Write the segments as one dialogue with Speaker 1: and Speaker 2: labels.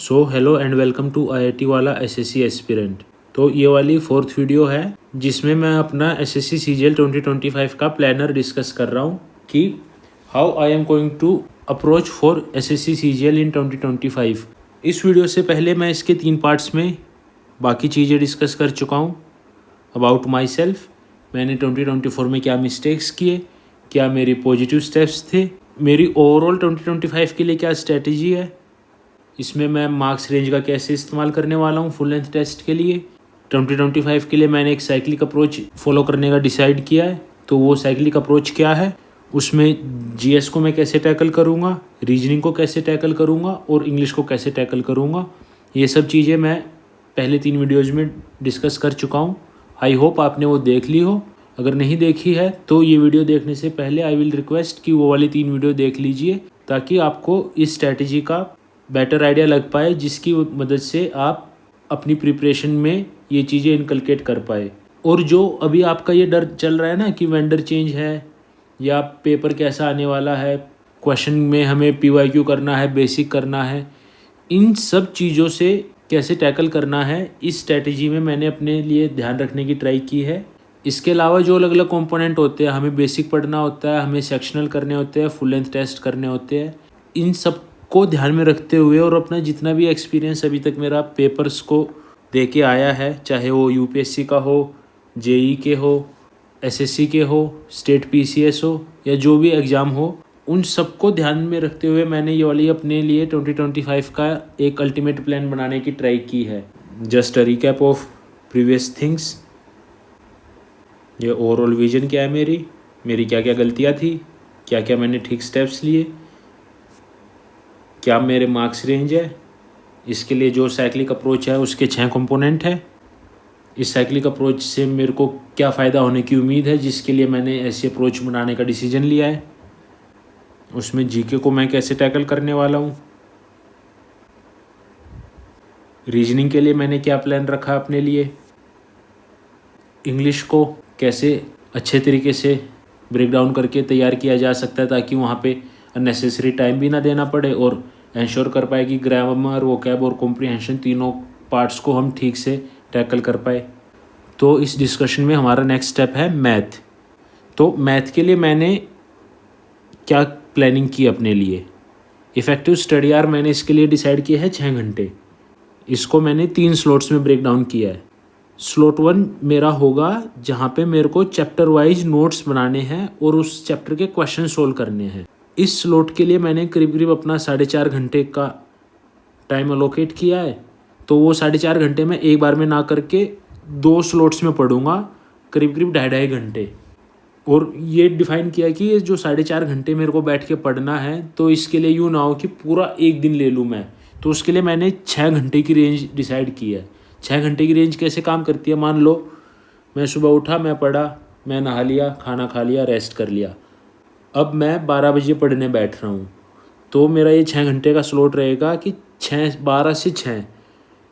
Speaker 1: So hello and welcome to IIT वाला SSC aspirant. तो ये वाली फोर्थ वीडियो है जिसमें मैं अपना एसएससी सीजीएल 2025 का प्लानर डिस्कस कर रहा हूँ कि how I am going to approach for SSC CGL in 2025। इस वीडियो से पहले मैं इसके 3 पार्ट्स में बाकी चीज़ें डिस्कस कर चुका हूँ। अबाउट माई सेल्फ, मैंने 2024 में क्या मिस्टेक्स किए, क्या मेरे पॉजिटिव स्टेप्स थे, मेरी ओवरऑल 2025 के लिए क्या स्ट्रेटजी है, इसमें मैं मार्क्स रेंज का कैसे इस्तेमाल करने वाला हूँ फुल लेंथ टेस्ट के लिए। 2025 के लिए मैंने एक साइक्लिक अप्रोच फॉलो करने का डिसाइड किया है। तो वो साइक्लिक अप्रोच क्या है, उसमें जीएस को मैं कैसे टैकल करूँगा, रीजनिंग को कैसे टैकल करूँगा और इंग्लिश को कैसे टैकल करूँगा, ये सब चीज़ें मैं पहले 3 वीडियोज़ में डिस्कस कर चुका हूँ। आई होप आपने वो देख ली हो। अगर नहीं देखी है तो ये वीडियो देखने से पहले आई विल रिक्वेस्ट कि वो वाली 3 वीडियो देख लीजिए ताकि आपको इस स्ट्रैटेजी का बेटर आइडिया लग पाए, जिसकी मदद से आप अपनी प्रिपरेशन में ये चीज़ें इनकलकेट कर पाए। और जो अभी आपका ये डर चल रहा है ना कि वेंडर चेंज है या पेपर कैसा आने वाला है, क्वेश्चन में हमें पीवाईक्यू करना है, बेसिक करना है, इन सब चीज़ों से कैसे टैकल करना है, इस स्ट्रैटेजी में मैंने अपने लिए ध्यान रखने की ट्राई की है। इसके अलावा जो अलग अलग कंपोनेंट होते हैं, हमें बेसिक पढ़ना होता है, हमें सेक्शनल करने होते हैं, फुल लेंथ टेस्ट करने होते हैं, इन सब को ध्यान में रखते हुए और अपना जितना भी एक्सपीरियंस अभी तक मेरा पेपर्स को दे के आया है, चाहे वो यूपीएससी का हो, जेई के हो, एसएससी के हो, स्टेट पीसीएस हो या जो भी एग्ज़ाम हो, उन सबको ध्यान में रखते हुए मैंने ये वाली अपने लिए 2025 का एक अल्टीमेट प्लान बनाने की ट्राई की है। Just a recap of previous things. ये ओवरऑल विजन क्या है, मेरी क्या क्या गलतियाँ थी, क्या क्या मैंने ठीक स्टेप्स लिए, क्या मेरे मार्क्स रेंज है, इसके लिए जो साइक्लिक अप्रोच है उसके 6 कंपोनेंट है, इस साइक्लिक अप्रोच से मेरे को क्या फ़ायदा होने की उम्मीद है जिसके लिए मैंने ऐसी अप्रोच बनाने का डिसीजन लिया है, उसमें जीके को मैं कैसे टैकल करने वाला हूँ, रीजनिंग के लिए मैंने क्या प्लान रखा अपने लिए, इंग्लिश को कैसे अच्छे तरीके से ब्रेक डाउन करके तैयार किया जा सकता है ताकि वहाँ पे अननेसेसरी टाइम भी ना देना पड़े और इंश्योर कर पाए कि ग्रामर, वोकैब और कॉम्प्रिहेंशन तीनों पार्ट्स को हम ठीक से टैकल कर पाए। तो इस डिस्कशन में हमारा नेक्स्ट स्टेप है मैथ। तो मैथ के लिए मैंने क्या प्लानिंग की अपने लिए, इफ़ेक्टिव स्टडी आवर मैंने इसके लिए डिसाइड किया है 6 घंटे। इसको मैंने 3 स्लॉट्स में ब्रेक डाउन किया है। स्लॉट 1 मेरा होगा जहाँ पे मेरे को चैप्टर वाइज नोट्स बनाने हैं और उस चैप्टर के क्वेश्चन सोल्व करने हैं। इस स्लॉट के लिए मैंने करीब करीब अपना 4.5 घंटे का टाइम अलोकेट किया है। तो वो 4.5 घंटे में एक बार में ना करके 2 स्लॉट्स में पढ़ूंगा, करीब करीब 2.5 घंटे। और ये डिफ़ाइन किया कि ये जो 4.5 घंटे मेरे को बैठ के पढ़ना है, तो इसके लिए यूँ ना हो कि पूरा एक दिन ले लूँ मैं। तो उसके लिए मैंने 6 घंटे की रेंज डिसाइड की है। 6 घंटे की रेंज कैसे काम करती है, मान लो मैं सुबह उठा, मैं पढ़ा, मैं नहा लिया, खाना खा लिया, रेस्ट कर लिया, अब मैं 12 बजे पढ़ने बैठ रहा हूँ, तो मेरा ये 6 घंटे का स्लॉट रहेगा कि 12 से 6,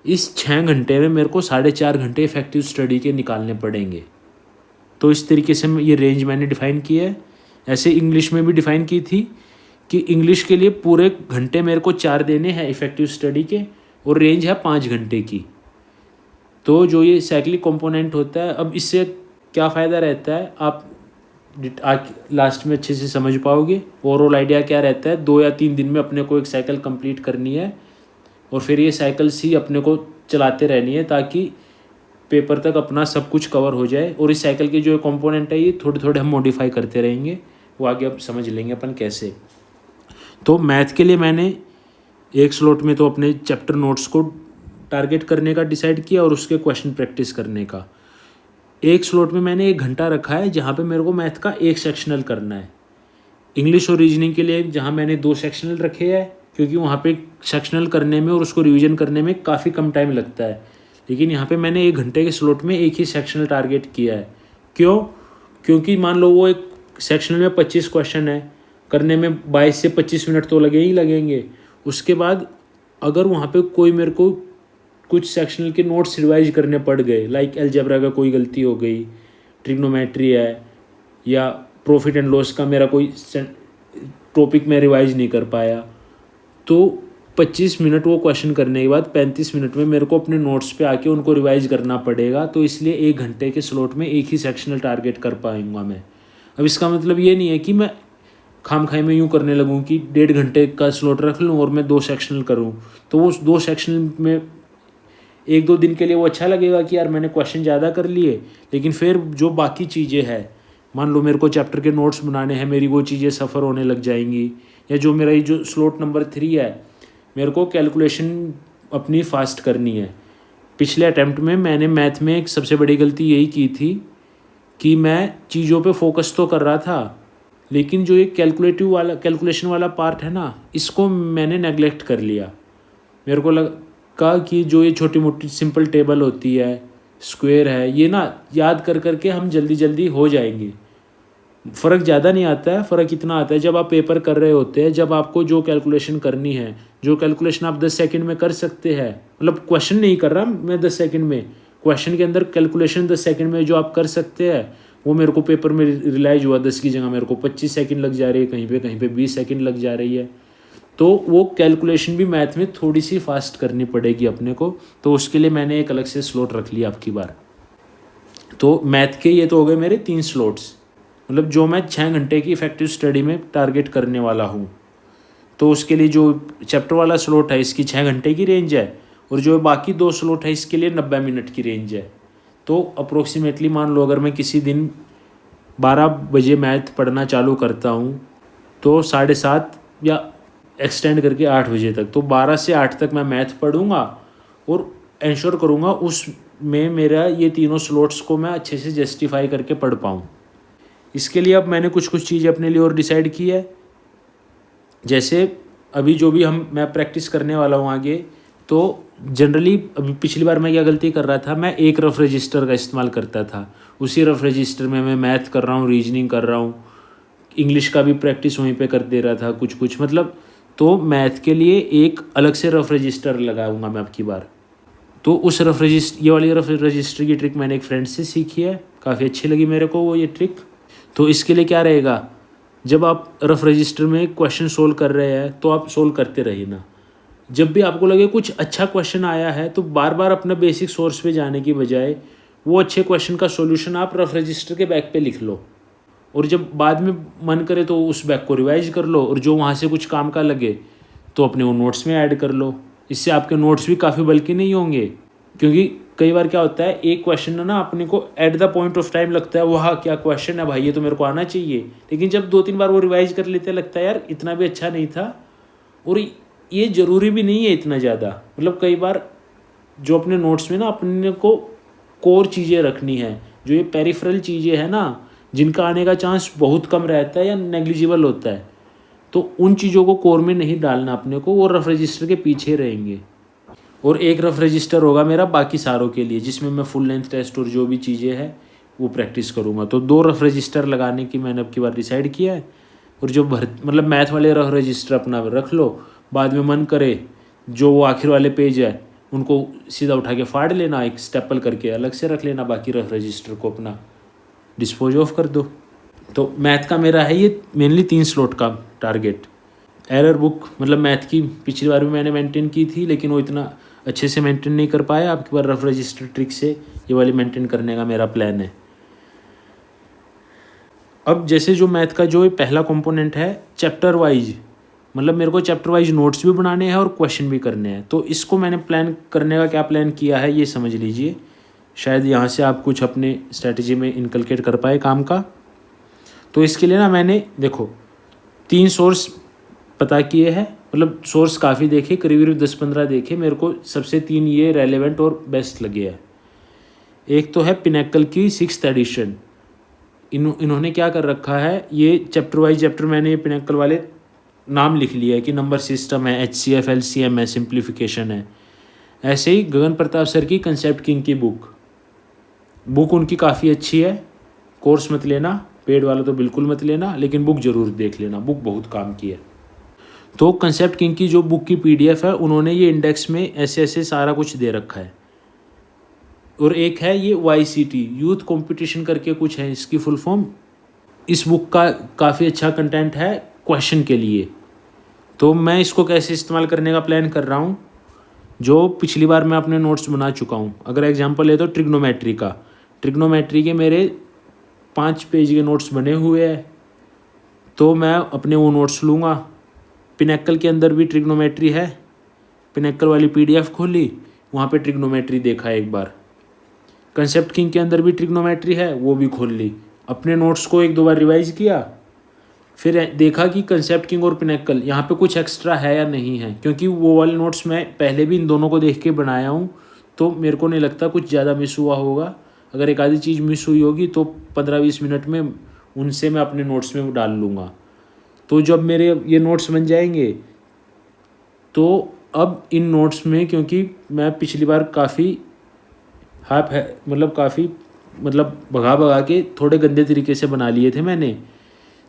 Speaker 1: इस 6 घंटे में मेरे को 4.5 घंटे इफेक्टिव स्टडी के निकालने पड़ेंगे। तो इस तरीके से ये रेंज मैंने डिफ़ाइन की है। ऐसे इंग्लिश में भी डिफ़ाइन की थी कि इंग्लिश के लिए पूरे घंटे मेरे को 4 देने हैं इफेक्टिव स्टडी के और रेंज है 5 घंटे की। तो जो ये साइक्लिक कंपोनेंट होता है, अब इससे क्या फ़ायदा रहता है आप लास्ट में अच्छे से समझ पाओगे। ओवरऑल आइडिया क्या रहता है, 2 या 3 दिन में अपने को एक साइकिल कंप्लीट करनी है और फिर ये साइकिल्स ही अपने को चलाते रहनी है ताकि पेपर तक अपना सब कुछ कवर हो जाए। और इस साइकिल के जो कंपोनेंट है ये थोड़े थोड़े हम मॉडिफाई करते रहेंगे, वो आगे अब समझ लेंगे अपन कैसे। तो मैथ के लिए मैंने एक स्लॉट में तो अपने चैप्टर नोट्स को टारगेट करने का डिसाइड किया और उसके क्वेश्चन प्रैक्टिस करने का। एक स्लॉट में मैंने 1 घंटा रखा है जहाँ पे मेरे को मैथ का एक सेक्शनल करना है। इंग्लिश और रीजनिंग के लिए जहाँ मैंने 2 सेक्शनल रखे हैं, क्योंकि वहाँ पे सेक्शनल करने में और उसको रिवीजन करने में काफ़ी कम टाइम लगता है, लेकिन यहाँ पे मैंने 1 घंटे के स्लॉट में एक ही सेक्शनल टारगेट किया है। क्यों? क्योंकि मान लो वो एक सेक्शनल में 25 क्वेश्चन है, करने में 22 से 25 मिनट तो लगे ही लगेंगे। उसके बाद अगर वहाँ पे कोई मेरे को कुछ सेक्शनल के नोट्स रिवाइज करने पड़ गए, लाइक अलजेब्रा का कोई गलती हो गई, ट्रिग्नोमेट्री है या प्रॉफिट एंड लॉस का मेरा कोई टॉपिक मैं रिवाइज नहीं कर पाया, तो 25 मिनट वो क्वेश्चन करने के बाद 35 मिनट में मेरे को अपने नोट्स पे आके उनको रिवाइज करना पड़ेगा। तो इसलिए 1 घंटे के स्लॉट में एक ही सेक्शनल टारगेट कर पाऊँगा मैं। अब इसका मतलब ये नहीं है कि मैं खामखाई में यूँ करने लगूँ कि 1.5 घंटे का स्लॉट रख लूँ और मैं 2 सेक्शनल करूँ। तो वो 2 सेक्शनल में 1-2 दिन के लिए वो अच्छा लगेगा कि यार मैंने क्वेश्चन ज़्यादा कर लिए, लेकिन फिर जो बाकी चीज़ें हैं, मान लो मेरे को चैप्टर के नोट्स बनाने हैं, मेरी वो चीज़ें सफ़र होने लग जाएंगी। या जो मेरा ये जो स्लॉट नंबर 3 है, मेरे को कैलकुलेशन अपनी फास्ट करनी है। पिछले अटैम्प्ट में मैंने मैथ में एक सबसे बड़ी गलती यही की थी कि मैं चीज़ों पे फोकस तो कर रहा था, लेकिन जो ये कैलकुलेशन वाला पार्ट है ना, इसको मैंने नेगलेक्ट कर लिया। मेरे को लगा कि जो ये छोटी मोटी सिंपल टेबल होती है, स्क्वायर है, ये ना याद कर करके हम जल्दी जल्दी हो जाएंगे। फ़र्क ज़्यादा नहीं आता है, फ़र्क इतना आता है जब आप पेपर कर रहे होते हैं, जब आपको जो कैलकुलेशन करनी है, जो कैलकुलेशन आप 10 सेकंड में कर सकते हैं, मतलब क्वेश्चन नहीं कर रहा मैं 10 सेकंड में, क्वेश्चन के अंदर कैलकुलेशन 10 सेकंड में जो आप कर सकते हैं, वो मेरे को पेपर में रियलाइज़ हुआ 10 की जगह मेरे को 25 सेकंड लग जा रही है, कहीं पे 20 सेकंड लग जा रही है। तो वो कैलकुलेशन भी मैथ में थोड़ी सी फास्ट करनी पड़ेगी अपने को। तो उसके लिए मैंने एक अलग से स्लॉट रख लिया अब की बार। तो मैथ के ये तो हो गए मेरे 3 स्लॉट्स, मतलब जो मैं 6 घंटे की इफेक्टिव स्टडी में टारगेट करने वाला हूँ। तो उसके लिए जो चैप्टर वाला स्लॉट है इसकी 6 घंटे की रेंज है, और जो बाकी 2 स्लॉट है इसके लिए 90 मिनट की रेंज है। तो अप्रोक्सीमेटली मान लो अगर मैं किसी दिन 12 बजे मैथ पढ़ना चालू करता हूँ तो 7:30 या एक्सटेंड करके 8 बजे तक, तो 12 से 8 तक मैं मैथ पढ़ूँगा और इंश्योर करूँगा उसमें मेरा ये तीनों स्लॉट्स को मैं अच्छे से जस्टिफाई करके पढ़ पाऊँ। इसके लिए अब मैंने कुछ चीज़ें अपने लिए और डिसाइड की है। जैसे अभी जो भी मैं प्रैक्टिस करने वाला हूँ आगे, तो जनरली अभी पिछली बार मैं क्या गलती कर रहा था, मैं एक रफ रजिस्टर का इस्तेमाल करता था। उसी रफ रजिस्टर में मैं मैथ कर रहा हूँ, रीजनिंग कर रहा हूँ, इंग्लिश का भी प्रैक्टिस वहीं पे कर दे रहा था कुछ मतलब। तो मैथ के लिए एक अलग से रफ रजिस्टर लगाऊंगा मैं अब की बार। तो उस ये वाली रफ रजिस्टर की ट्रिक मैंने एक फ्रेंड से सीखी है, काफ़ी अच्छी लगी मेरे को वो ये ट्रिक। तो इसके लिए क्या रहेगा, जब आप रफ रजिस्टर में क्वेश्चन सोल्व कर रहे हैं तो आप सोल्व करते रहिए ना। जब भी आपको लगे कुछ अच्छा क्वेश्चन आया है तो बार बार अपना बेसिक सोर्स पे जाने की बजाय वो अच्छे क्वेश्चन का सॉल्यूशन आप रफ रजिस्टर के बैक पे लिख लो, और जब बाद में मन करे तो उस बैक को रिवाइज कर लो, और जो वहाँ से कुछ काम का लगे तो अपने वो नोट्स में ऐड कर लो। इससे आपके नोट्स भी काफ़ी बल्कि नहीं होंगे, क्योंकि कई बार क्या होता है एक क्वेश्चन ना अपने को at the point of time लगता है वाह क्या क्वेश्चन है भाई, ये तो मेरे को आना चाहिए, लेकिन जब 2-3 बार वो रिवाइज कर लेते लगता है यार इतना भी अच्छा नहीं था, और ये ज़रूरी भी नहीं है इतना ज़्यादा। मतलब कई बार जो अपने नोट्स में ना अपने को कोर चीज़ें रखनी है, जो ये पेरिफेरल चीज़ें हैं ना जिनका आने का चांस बहुत कम रहता है या नेग्लिजिबल होता है, तो उन चीज़ों को कोर में नहीं डालना अपने को, वो रफ रजिस्टर के पीछे रहेंगे। और एक रफ रजिस्टर होगा मेरा बाकी सारों के लिए, जिसमें मैं फुल लेंथ टेस्ट और जो भी चीज़ें हैं वो प्रैक्टिस करूँगा। तो 2 रफ रजिस्टर लगाने की मैंने अब की बार डिसाइड किया है। और जो मतलब मैथ वाले रफ रजिस्टर अपना रख लो, बाद में मन करे जो वो आखिर वाले पेज है उनको सीधा उठा के फाड़ लेना, एक स्टेपल करके अलग से रख लेना, बाकी रफ रजिस्टर को अपना डिस्पोज ऑफ कर दो। तो मैथ का मेरा है ये मेनली 3 स्लॉट का टारगेट। एरर बुक मतलब मैथ की पिछली बार भी मैंने मेंटेन की थी, लेकिन वो इतना अच्छे से मेंटेन नहीं कर पाया। आपकी बार रफ रजिस्टर ट्रिक से ये वाली मेंटेन करने का मेरा प्लान है। अब जैसे जो मैथ का जो पहला कंपोनेंट है चैप्टर वाइज, मतलब मेरे को चैप्टर वाइज नोट्स भी बनाने हैं और क्वेश्चन भी करने हैं। तो इसको मैंने प्लान करने का क्या प्लान किया है ये समझ लीजिए, शायद यहाँ से आप कुछ अपने स्ट्रैटेजी में इनकलकेट कर पाए काम का। तो इसके लिए ना मैंने देखो 3 सोर्स पता किए हैं, मतलब सोर्स काफ़ी देखे, करीब 10-15 देखे, मेरे को सबसे 3 ये रेलेवेंट और बेस्ट लगे हैं। एक तो है पिनैकल की 6th एडिशन, इन्होंने क्या कर रखा है, ये चैप्टर वाइज चैप्टर मैंने ये पिनैकल वाले नाम लिख लिया है कि नंबर सिस्टम है, HCF LCM है, सिंप्लीफिकेशन है। ऐसे ही गगन प्रताप सर की कंसेप्ट किंग की बुक उनकी काफ़ी अच्छी है। कोर्स मत लेना, पेड वाला तो बिल्कुल मत लेना, लेकिन बुक ज़रूर देख लेना, बुक बहुत काम की है। तो कंसेप्ट किंग की जो बुक की PDF है उन्होंने ये इंडेक्स में ऐसे ऐसे सारा कुछ दे रखा है। और एक है ये YCT यूथ कंपटीशन करके कुछ है इसकी फुल फॉर्म। इस बुक का काफ़ी अच्छा कंटेंट है क्वेश्चन के लिए, तो मैं इसको कैसे इस्तेमाल करने का प्लान कर रहा हूँ, जो पिछली बार मैं अपने नोट्स बना चुका हूँ। अगर एग्जांपल ले तो ट्रिग्नोमेट्री का, ट्रिग्नोमेट्री के मेरे 5 पेज के नोट्स बने हुए हैं, तो मैं अपने वो नोट्स लूँगा। पिनेकल के अंदर भी ट्रिग्नोमेट्री है, पिनेकल वाली PDF खोली, वहाँ पे ट्रिग्नोमेट्री देखा एक बार। कंसेप्ट किंग के अंदर भी ट्रिग्नोमेट्री है, वो भी खोल ली। अपने नोट्स को 1-2 बार रिवाइज किया, फिर देखा कि कंसेप्ट किंग और पिनेकल यहाँ पे कुछ एक्स्ट्रा है या नहीं है, क्योंकि वो वाले नोट्स मैं पहले भी इन दोनों को देख के बनाया हूँ, तो मेरे को नहीं लगता कुछ ज़्यादा मिस हुआ होगा। अगर एक आधी चीज़ मिस हुई होगी तो 15-20 मिनट में उनसे मैं अपने नोट्स में डाल लूँगा। तो जब मेरे ये नोट्स बन जाएंगे, तो अब इन नोट्स में, क्योंकि मैं पिछली बार काफ़ी भगा भगा के थोड़े गंदे तरीके से बना लिए थे मैंने,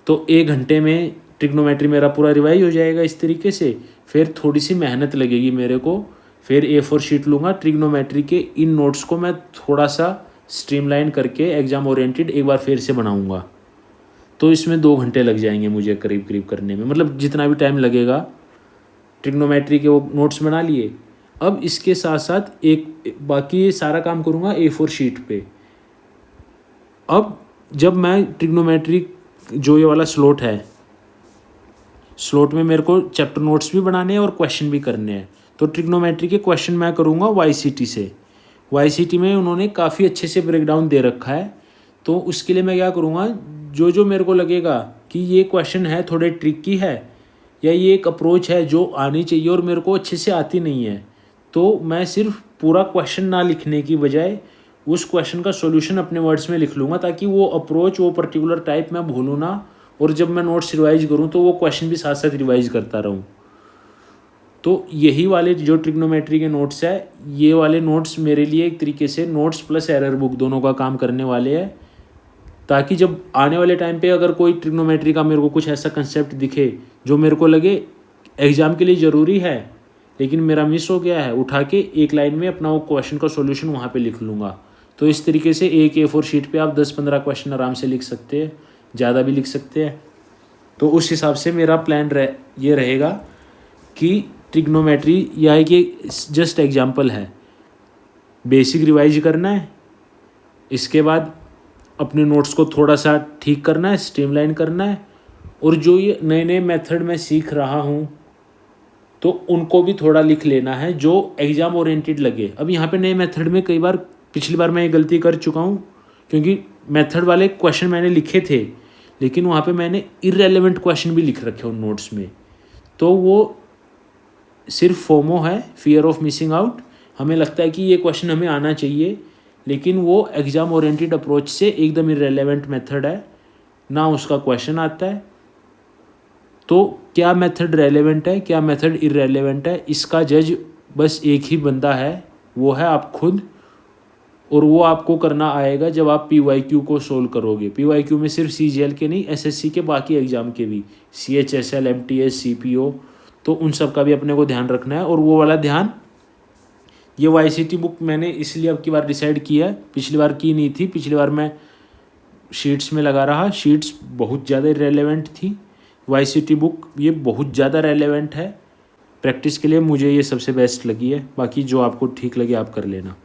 Speaker 1: तो 1 घंटे में ट्रिग्नोमेट्री मेरा पूरा रिवाइज हो जाएगा इस तरीके से। फिर थोड़ी सी मेहनत लगेगी मेरे को, फिर A4 शीट लूँगा, ट्रिग्नोमेट्री के इन नोट्स को मैं थोड़ा सा स्ट्रीमलाइन करके एग्ज़ाम ओरिएंटेड एक बार फिर से बनाऊँगा। तो इसमें 2 घंटे लग जाएंगे मुझे करीब करीब करने में, मतलब जितना भी टाइम लगेगा। ट्रिग्नोमेट्री के वो नोट्स बना लिए। अब इसके साथ साथ एक बाकी ये सारा काम करूँगा A4 शीट पे। अब जब मैं ट्रिग्नोमेट्री जो ये वाला स्लॉट है, स्लॉट में मेरे को चैप्टर नोट्स भी बनाने हैं और क्वेश्चन भी करने हैं। तो ट्रिग्नोमेट्री के क्वेश्चन मैं करूँगा YCT से। YCT में उन्होंने काफ़ी अच्छे से ब्रेकडाउन दे रखा है, तो उसके लिए मैं क्या करूँगा, जो मेरे को लगेगा कि ये क्वेश्चन है थोड़े ट्रिकी है, या ये एक अप्रोच है जो आनी चाहिए और मेरे को अच्छे से आती नहीं है, तो मैं सिर्फ पूरा क्वेश्चन ना लिखने की बजाय उस क्वेश्चन का सॉल्यूशन अपने वर्ड्स में लिख लूँगा, ताकि वो अप्रोच, वो पर्टिकुलर टाइप मैं भूलूँ ना, और जब मैं नोट्स रिवाइज करूँ तो वो क्वेश्चन भी साथ साथ रिवाइज करता रहूँ। तो यही वाले जो ट्रिग्नोमेट्री के नोट्स है, ये वाले नोट्स मेरे लिए एक तरीके से नोट्स प्लस एरर बुक दोनों का काम करने वाले हैं, ताकि जब आने वाले टाइम पे अगर कोई ट्रिग्नोमेट्री का मेरे को कुछ ऐसा कंसेप्ट दिखे जो मेरे को लगे एग्ज़ाम के लिए ज़रूरी है लेकिन मेरा मिस हो गया है, उठा के एक लाइन में अपना वो क्वेश्चन का सॉल्यूशन वहाँ पे लिख लूँगा। तो इस तरीके से एक A4 शीट पे आप 10-15 क्वेश्चन आराम से लिख सकते हैं, ज़्यादा भी लिख सकते हैं। तो उस हिसाब से मेरा प्लान ये रहेगा कि ट्रिग्नोमेट्री या ये जस्ट एग्जाम्पल है, बेसिक रिवाइज करना है, इसके बाद अपने नोट्स को थोड़ा सा ठीक करना है, स्ट्रीमलाइन करना है, और जो ये नए नए मेथड मैं सीख रहा हूँ तो उनको भी थोड़ा लिख लेना है जो एग्ज़ाम ओरिएंटेड लगे। अब यहाँ पे नए मेथड में कई बार, पिछली बार मैं ये गलती कर चुका हूँ, क्योंकि मेथड वाले क्वेश्चन मैंने लिखे थे लेकिन वहाँ पे मैंने इररेलेवेंट क्वेश्चन भी लिख रखे उन नोट्स में, तो वो सिर्फ फोमो है, फियर ऑफ मिसिंग आउट। हमें लगता है कि ये क्वेश्चन हमें आना चाहिए, लेकिन वो एग्ज़ाम ओरिएंटेड अप्रोच से एकदम इररेलेवेंट मेथड है, ना उसका क्वेश्चन आता है। तो क्या मेथड रेलेवेंट है, क्या मेथड इररेलेवेंट है, इसका जज बस एक ही बंदा है, वो है आप खुद। और वो आपको करना आएगा जब आप PYQ को सोल्व करोगे। PYQ में सिर्फ CGL के नहीं, SSC के बाकी एग्ज़ाम के भी, CHSL, MTS, CPO, तो उन सब का भी अपने को ध्यान रखना है। और वो वाला ध्यान, ये YCT बुक मैंने इसलिए अब की बार डिसाइड किया है, पिछली बार की नहीं थी। पिछली बार मैं शीट्स में लगा रहा, शीट्स बहुत ज़्यादा इररेलेवेंट थी। YCT बुक ये बहुत ज़्यादा रेलेवेंट है प्रैक्टिस के लिए, मुझे ये सबसे बेस्ट लगी है। बाकी जो आपको ठीक लगे आप कर लेना।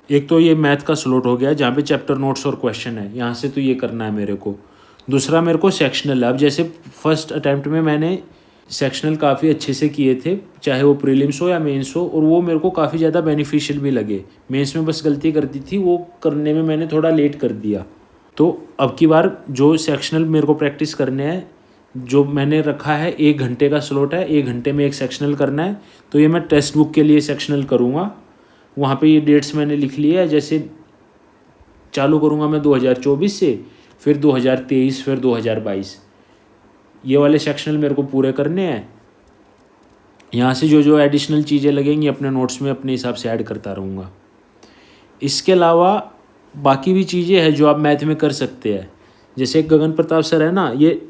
Speaker 1: एक तो ये मैथ का स्लॉट हो गया जहाँ पे चैप्टर नोट्स और क्वेश्चन है, यहाँ से तो ये करना है मेरे को। दूसरा मेरे को सेक्शनल है। अब जैसे फर्स्ट अटैम्प्ट में मैंने सेक्शनल काफ़ी अच्छे से किए थे, चाहे वो प्रीलिम्स हो या मेंस हो, और वो मेरे को काफ़ी ज़्यादा बेनिफिशियल भी लगे। मेंस में बस गलती कर दी थी, वो करने में मैंने थोड़ा लेट कर दिया। तो अब की बार जो सेक्शनल मेरे को प्रैक्टिस करने हैं, जो मैंने रखा है 1 घंटे का स्लॉट है, 1 घंटे में एक सेक्शनल करना है, तो ये मैं टेक्स्ट बुक के लिए सेक्शनल करूँगा। वहाँ पे ये डेट्स मैंने लिख लिए है, जैसे चालू करूँगा मैं 2024 से, फिर 2023, फिर 2022, ये वाले सेक्शनल मेरे को पूरे करने हैं। यहाँ से जो जो एडिशनल चीज़ें लगेंगी अपने नोट्स में अपने हिसाब से ऐड करता रहूँगा। इसके अलावा बाकी भी चीज़ें हैं जो आप मैथ में कर सकते हैं। जैसे गगन प्रताप सर है ना, ये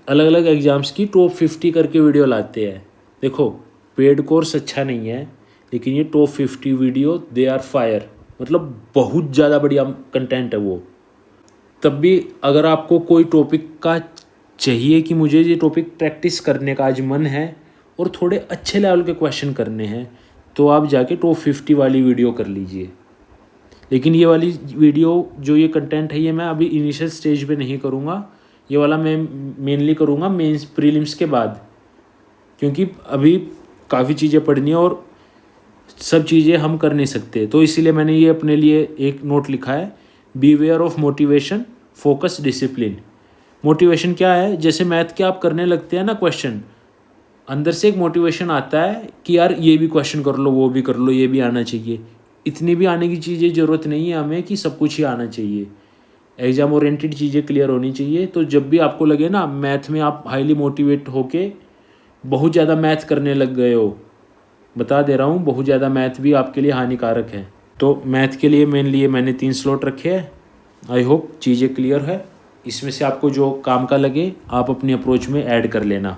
Speaker 1: अलग अलग एग्ज़ाम्स की टॉप 50 करके वीडियो लाते हैं। देखो पेड कोर्स अच्छा नहीं है, लेकिन ये top 50 video they are fire, मतलब बहुत ज़्यादा बढ़िया कंटेंट है वो। तब भी अगर आपको कोई टॉपिक का चाहिए कि मुझे ये टॉपिक प्रैक्टिस करने का आज मन है और थोड़े अच्छे लेवल के क्वेश्चन करने हैं, तो आप जाके टॉप 50 वाली वीडियो कर लीजिए। लेकिन ये वाली वीडियो जो ये कंटेंट है ये मैं अभी इनिशियल स्टेज पे नहीं करूँगा, ये वाला मैं मेनली करूँगा मेंस प्रीलिम्स के बाद, क्योंकि अभी काफ़ी चीज़ें पढ़नी है और सब चीज़ें हम कर नहीं सकते। तो इसीलिए मैंने ये अपने लिए एक नोट लिखा है, beware of motivation, focus, discipline. Motivation क्या है, जैसे मैथ के आप करने लगते हैं ना क्वेश्चन, अंदर से एक मोटिवेशन आता है कि यार ये भी क्वेश्चन कर लो, वो भी कर लो, ये भी आना चाहिए। इतनी भी आने की चीज़ें ज़रूरत नहीं है हमें कि सब कुछ ही आना चाहिए। एग्ज़ाम ओरिएंटेड चीज़ें क्लियर होनी चाहिए। तो जब भी आपको लगे ना मैथ में आप हाईली मोटिवेट होके बहुत ज़्यादा मैथ करने लग गए हो, बता दे रहा हूँ बहुत ज़्यादा मैथ भी आपके लिए हानिकारक है। तो मैथ के लिए मेनली मैंने 3 स्लॉट रखे हैं। आई होप चीज़ें क्लियर है। इसमें से आपको जो काम का लगे आप अपनी अप्रोच में ऐड कर लेना।